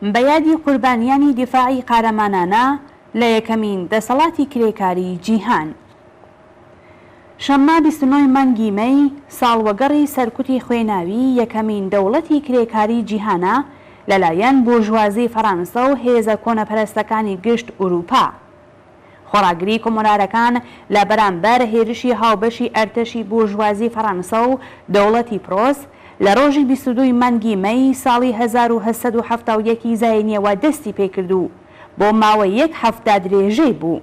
بە یادی قوربانییانی دیفاعی قاره مانانە لە یەکەمین دەسەڵاتی کرێکاری جیهان. شەممە 29 مانگی مەی ساڵوەگەڕی سەرکوتی خوێناوی یەکەمین دەوڵەتی کرێکاری جیهانە لەلایەن بورژوازی فەڕەنسا و هێزە کۆنەپەرستەکانی گشت ئوروپا. خۆراگری کۆمۆنارەکان لە بەرامبەر هێرشی هاوبەشی ئەرتەشی بورژوازی فەڕەنسا و دەوڵەتی پرۆس لە ڕۆژی 22 مانگی مەی ساڵی 1970 زاینیەوە دەستی پێکردو بۆ ماوەی یەک هەفتە درێژەی بوو.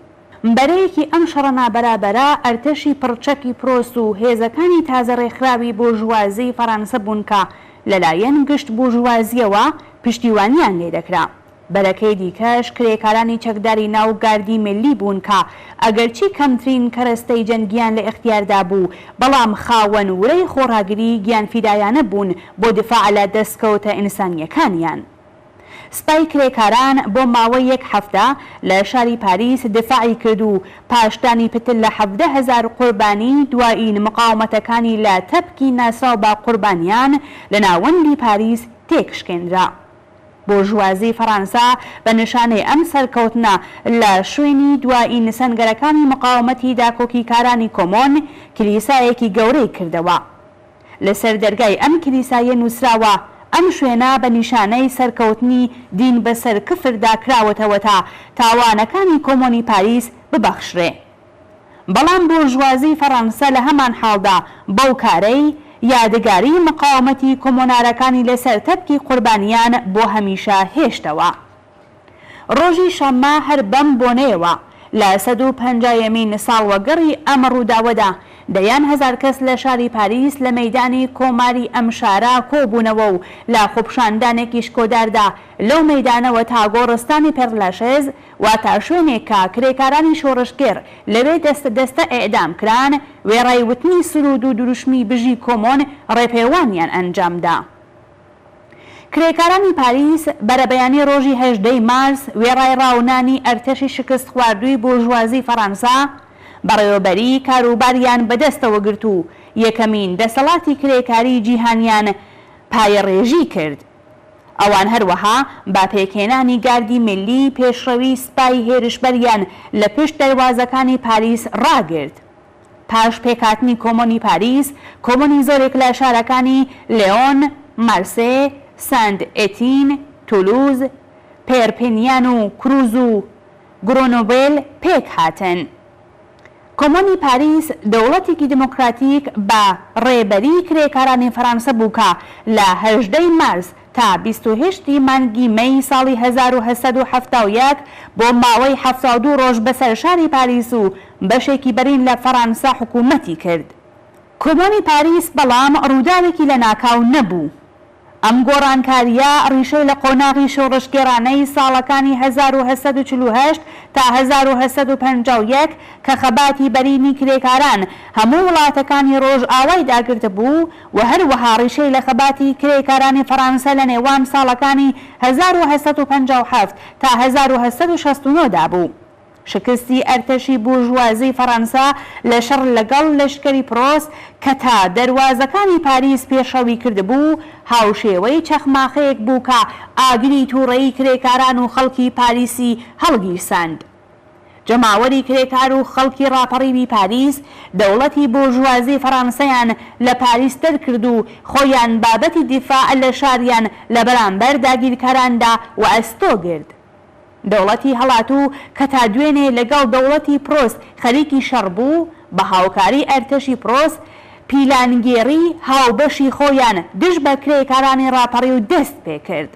بەرەیەکی ئەم شەڕە نابەرابەرە ئەرتەشی پڕچەکی پرۆس و هێزەکانی تازە ڕێکخراوی بورژوازی فەڕەنسا بوون کە لەلایەن گشت بورژوازیەوە پشتیوانیان لێ دەکرا. بەرەکەی دیکەش کرێکارانی چەکداری ناو گاردی ملی بوون کە ئەگەرچی کەمترین کەرەستەی جەنگیان لە ئیختیاردا بوو بەڵام خاوەن ورەی خۆڕاگری گیانفیدایانە بوون بۆ دیفاع لە دەستکەوتە ئینسانیەکانیان. سپای کرێکاران بۆ ماوەی یەک هەفتە لە شاری پاریس دیفاعی کرد و پاشتانی پتل لە 17,000 قوربانی دوایین مقاومەتەکانی لە تەپکی ناسراو بە قوربانیان لە ناوەندی پاریس تێکشکێنرا. بورژوازی فەڕەنسا بە نیشانەی ئەم سەرکەوتنە لە شوێنی دوایین سەنگەرەکانی مقاومەتی داکۆکیکارانی کۆمۆن کلیسایەکی گەورەی کردەوە. لەسەر دەرگای ئەم کلیسایە نووسراوە ئەم شوێنە بە نیشانەی سەرکەوتنی دین بەسەر کفردا کراوەتەوە تا تاوانەکانی کۆمۆنی پاریس ببەخشرێ. بەڵام بورژوازی فەڕەنسا لە هەمان حاڵدا بەو کارەی یادگاری مقاومەتی کۆمۆنارەکانی لەسەر تەپکی قوربانیان بۆ هەمیشە هێشتەوە. ڕۆژی شەممە هەر بەم بۆنەیەوە لە 150یەمین ساڵوەگەڕی ئەم ڕووداوەدا دەیان هەزار کەس لە شاری پاریس لە مەیدانی کۆماری ئەم شارە کۆبوونەوە و لە خۆپشاندانێکی شکۆداردا لەو مەیدانەوە تا گۆڕستانی پێرلاشێز واتە شوێنێک کە کرێکارانی شۆڕشگێر لەوێ دەستە ئێعدام کران وێڕای وتنی سرود و دروشمی بژی کۆمۆن ڕێپێوانیان ئەنجامدا. کرێکارانی پاریس بەرەبەیانی ڕۆژی 18 مارس وێڕای ڕاونانی ئەرتەشی شکست خواردووی بورژوازی فەڕەنسا بەڕێوەبەری کاروباریان بەدەستەوە گرت و یەکەمین دەسەڵاتی کرێکاری جیهانیان پایەڕێژی کرد. ئەوان هەروەها با پێکهێنانی گاردی ملی پێشڕەوی سپای هێرشبەریان لە پشت دەروازەکانی پاریس ڕاگرت. پاش پێکهاتنی کۆمۆنی پاریس کۆمۆنی زۆرێک لە شارەکانی لێۆن، مارسێ، ساند ئێتین، تولوز، پێرپینیان و کروز و گرۆنۆبێل پێک هاتن. کۆمۆنی پاریس دەوڵەتێکی دموکراتیک بە ڕێبەری کرێکارانی فەڕەنسا بوو کە لە 18 مارس تا 28 مانگی مەی ساڵی 1970 بۆ ماوەی 72 ڕۆژ بەسەر شاری پاریس و بەشێکی بەرین لە فەڕەنسا حکوومەتی کرد. کۆمۆنی پاریس بەڵام ڕووداوێکی لە ناکاو نەبوو. ئەم گۆڕانکاریە ڕیشەی لە قۆناغی شۆڕشگێڕانەی ساڵەکانی 1948 تا 1951 کە خەباتی بەرینی کرێکاران هەموو وڵاتەکانی ڕۆژ ئاوای داگرت بوو و هەروەها ڕیشەی لە خەباتی کرێکارانی فەڕەنسا لە نێوان ساڵەکانی 1957 تا 1969 دا بوو. شکستی ئەرتەشی بورژوازی فەڕەنسا لە شەڕ لەگەڵ لەشکری پرۆس کە تا دەروازەکانی پاریس پێشەوی کردبوو هاوشێوەی چەخماخەیەک بوو کە ئاگری تووڕەیی کرێکاران و خەڵکی پاریسی هەڵگیرساند. جەماوەری کرێکار و خەڵکی ڕاپەڕیوی پاریس دەوڵەتی بورژوازی فەڕەنسەیان لە پاریس دەرکرد و خۆیان بابەتی دیفاع لە شاریان لە بەرامبەر داگیرکاراندا و ئەستۆ گرت. دەوڵەتی هەڵاتوو کە تا دوێنێ لەگەڵ دەوڵەتی پرۆس خەریکی شەڕ بوو بە هاوکاری ئەرتەشی پرۆس پیلانگێڕی هاوبەشی خۆیان دژ بە کرێکارانی ڕاپەڕی و دەست پێ کرد.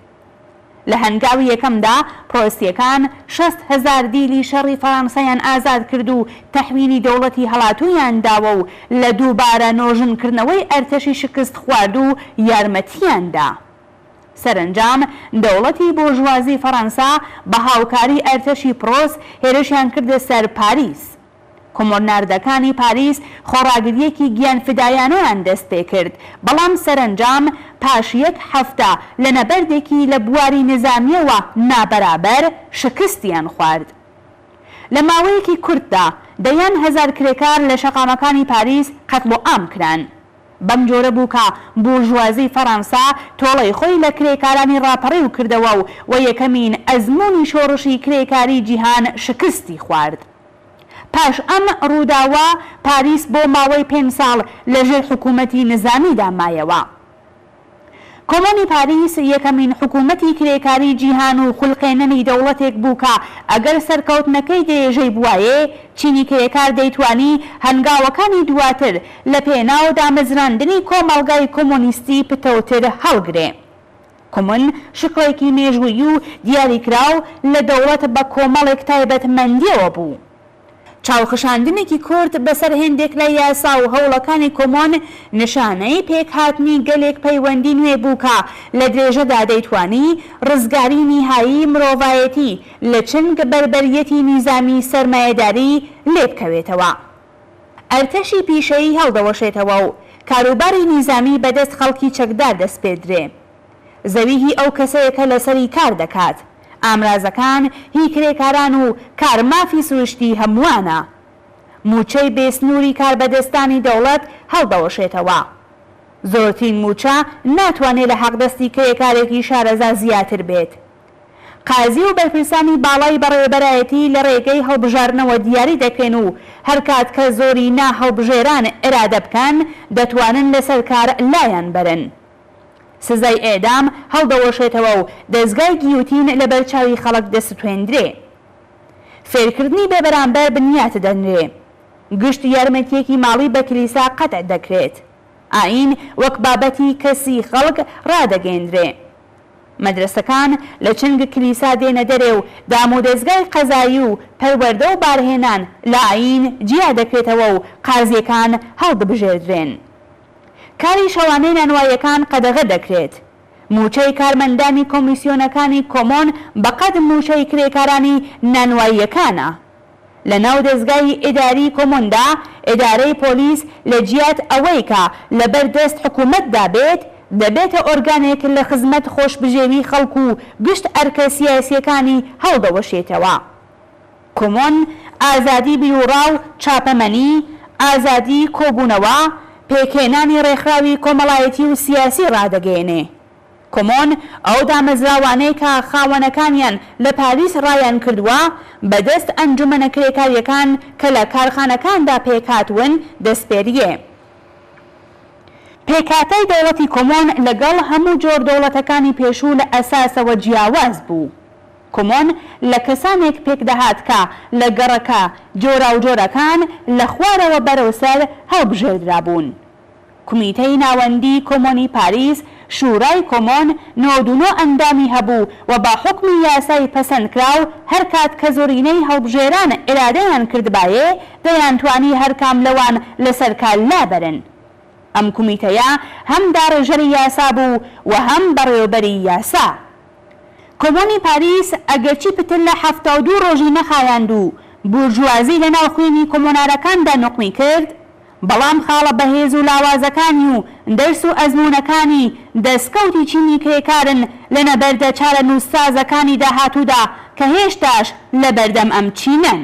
لە هەنگاوی یەکەمدا پرۆسیەکان 60,000 دیلی شەڕی فەڕەنسەیان ئازاد کرد و تەحویلی دەوڵەتی هەڵاتوویان داوە و لە دووبارە نۆژنکردنەوەی ئەرتەشی شکست خوارد و یارمەتیاندا. سەرنجام دەوڵەتی بورژوازی فەڕەنسا بە هاوکاری ئەرتەشی پرۆس هێرشیان کردە سەر پاریس. کۆمۆناردەکانی پاریس خۆڕاگریەکی گیانفدایانەیان دەست پێ کرد بەڵام سەرنجام پاش یەک هەفتە لە نەبەردێکی لە بواری نظامیەوە نابەرابەر شکستیان خوارد. لە ماوەیەکی کورتدا دەیان هەزار کرێکار لە شەقامەکانی پاریس قەتڵ و ئام کران. بەم جۆرە بوو کە بورژوازی فەڕەنسا تۆڵەی خۆی لە کرێکارانی ڕاپەڕێ و کردەوە و یەکەمین ئەزموونی شۆڕشی کرێکاری جیهان شکستی خوارد. پاش ئەم ڕووداوە پاریس بۆ ماوەی 5 ساڵ لەژێر حکوومەتی نظامیدا مایەوە. کۆمۆنی پاریس یەکەمین حکوومەتی کرێکاری جیهان و خوڵقێنەری دەوڵەتێک بوو کە ئەگەر سەرکەوتنەکەی درێژەی بوایە چینی کرێکار دەیتوانی هەنگاوەکانی دواتر لە پێناو دامەزراندنی کۆمەڵگای کۆمۆنیستی پتەوتر هەڵگرێ. کۆمۆن شکڵێکی مێژووی و دیاریکراو لە دەوڵەت بە کۆمەڵێک تایبەتمەندیەوە بوو. چاوخشاندنێکی کورد بەسەر هێندێک لە یاسا و هەوڵەکانی کۆمۆن نیشانەی پێکهاتنی گەلێک پەیوەندی نوێ بوو کە لە درێژەدا دەیتوانی ڕزگاری نیهایی مرۆڤایەتی لە چنگ بەربەریەتی نیزامی سەرمایەداری لێ بکەوێتەوە. ئەرتەشی پیشەیی هەڵدەوەشێتەوە و کاروباری نیزامی بەدەست خەڵکی چەکدار دەستپێدرێ. زەوی هی ئەو کەسەیەکە لەسەری کار دەکات. ئامرازەکان هی کرێکاران و کارمافی سروشتی هەمووانە. موچەی بێسنووری کاربەدەستانی دەوڵەت هەڵدەوەشێتەوە. زۆرترین موچە ناتوانێت لە حەقدەستی کرێکارێکی شارەزا زیاتر بێت. قازی و بەرپرسانی باڵای بەڕێوەبەرایەتی لە ڕێگەی هەڵبژارنەوە دیاری دەکرێن و هەر کات کە زۆری ناهەڵبژێران ئێرادە بکەن دەتوانن لەسەر کار لایەن بەرن. سزای ئێدام هەڵدەوەشێتەوە و دەستگای گیوتین لە بەرچاوی خەڵک دەستوێندرێ. فێرکردنی بێبەرامبەر بنیاتە دەنرێ. گشت یارمەتیەکی ماڵی بە کلیسا قەتع دەکرێت. ئاین وەک بابەتی کەسی خەڵک ڕادەگەیەندرێ. مەدرسەکان لە چنگ کلیسا دێنە دەرێ و دام و دەستگای قەزایی و پەروەردە و بارهێنان لە ئاین جیا دەکرێتەوە و قازیەکان هەڵدەبژێردرێن. کاری شەوانەی نانواییەکان قەدەغە دەکرێت. موچەی کارمەندانی کۆمیسیۆنەکانی کۆمۆن بەقەد موچەی کرێکارانی نانواییەکانە. لە ناو دەستگای ئیداری کۆمۆندا ئیدارەی پۆلیس لە جیات ئەوەی کە لەبەر دەست حکوومەتدا بێت دەبێتە ئۆرگانێک لە خزمەت خۆشبژێوی خەڵکو و گشت ئەرکە سیاسیەکانی هەڵدەوەشێتەوە. کۆمۆن ئازادی بیرروڕاو چاپەمەنی، ئازادی کۆبوونەوە، پێکهێنانی ڕێکخراوی کۆمەڵایەتی و سیاسی ڕادەگەیەنێ. کۆمۆن ئەو دامەزراوانەی کە خاوەنەکانیان لە پاریس ڕایان کردووە بەدەست ئەنجومەنە کرێکاریەکان کە لە کارخانەکاندا پێکهاتوون دەستپێریە. پێکهاتەی دەوڵەتی کۆمۆن لەگەڵ هەموو جۆر دەوڵەتەکانی پێشوو لە ئەساسەوە جیاواز بوو. کۆمۆن لە کەسانێک پێکدەهات کە لە گەڕەکە جۆرا و جۆرەکان لە خوارەوە بەرەوسەر هەڵبژێردرابوون. کومیتەی ناوەندی کۆمۆنی پاریس، شورای کۆمۆن 99 ئەندامی هەبوو و با حکمی یاسای پەسەندکراو هەر کات کە زۆرینەی هەڵبژێران ئێرادەیان کردبایێ دەیانتوانی هەرکام لەوان لەسەر کار لابەرن. ئەم کومیتەیە هەم داڕێژەری یاسا بوو و هەم بەڕێوەبەری یاسا. کۆمۆنی پاریس ئەگەرچی پتر لە 72 ڕۆژی نەخایاند و بورژوازی لە ناو خوێنی کۆمۆنارەکاندا نوقمی کرد، بەڵام خاڵە بەهێز و لاوازەکانی و دەرس و ئەزموونەکانی دەستکەوتی چینی کرێکارن لە نەبەردە چارە نووسسازەکانی داهاتوودا کە هێشتاش لە بەردەم ئەم چینەن.